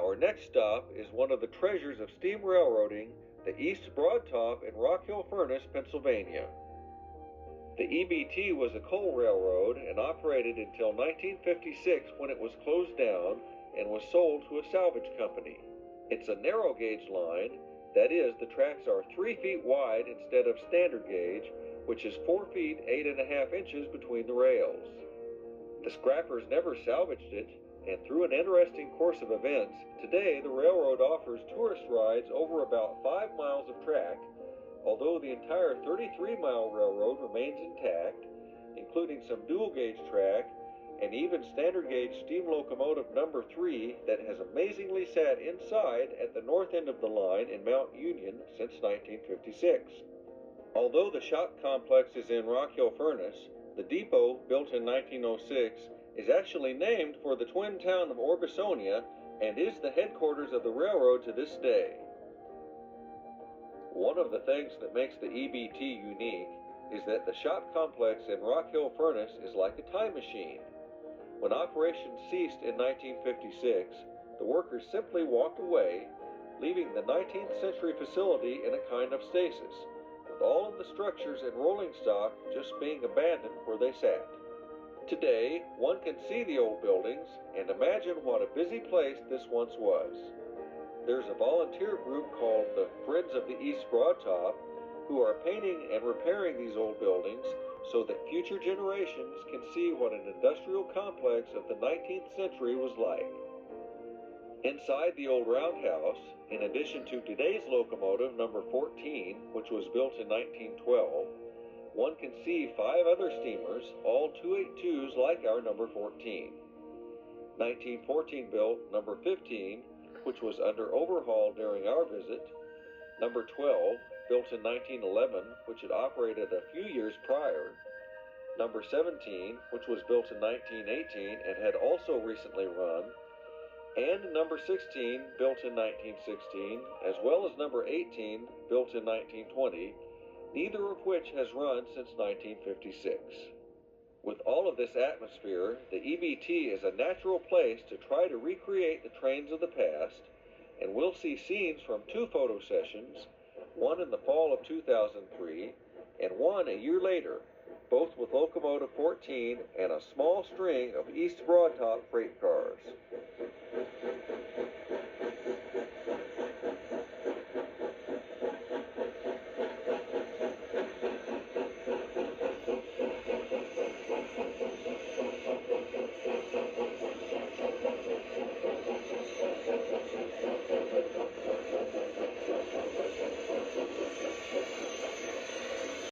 Our next stop is one of the treasures of steam railroading, the East Broadtop in Rockhill Furnace, Pennsylvania. The E.B.T. was a coal railroad and operated until 1956 when it was closed down and was sold to a salvage company. It's a narrow gauge line, that is, the tracks are 3 feet wide instead of standard gauge, which is 4 feet 8.5 inches between the rails. The scrappers never salvaged it, and through an interesting course of events, today the railroad offers tourist rides over about 5 miles of track, although the entire 33-mile railroad remains intact, including some dual-gauge track and even standard-gauge steam locomotive number 3 that has amazingly sat inside at the north end of the line in Mount Union since 1956. Although the shop complex is in Rockhill Furnace, the depot, built in 1906, is actually named for the twin town of Orbisonia and is the headquarters of the railroad to this day. One of the things that makes the E.B.T. unique is that the shop complex in Rockhill Furnace is like a time machine. When operations ceased in 1956, the workers simply walked away, leaving the 19th century facility in a kind of stasis, with all of the structures and rolling stock just being abandoned where they sat. Today, one can see the old buildings and imagine what a busy place this once was. There's a volunteer group called the Friends of the East Broadtop who are painting and repairing these old buildings so that future generations can see what an industrial complex of the 19th century was like. Inside the old roundhouse, in addition to today's locomotive number 14, which was built in 1912, one can see 5 other steamers, all 282s like our number 14. 1914 built number 15, which was under overhaul during our visit. Number 12, built in 1911, which had operated a few years prior. Number 17, which was built in 1918 and had also recently run. And number 16, built in 1916, as well as number 18, built in 1920, neither of which has run since 1956. With all of this atmosphere, the E.B.T. is a natural place to try to recreate the trains of the past, and we'll see scenes from 2 photo sessions, one in the fall of 2003 and one a year later, both with locomotive 14 and a small string of East Broadtop freight cars.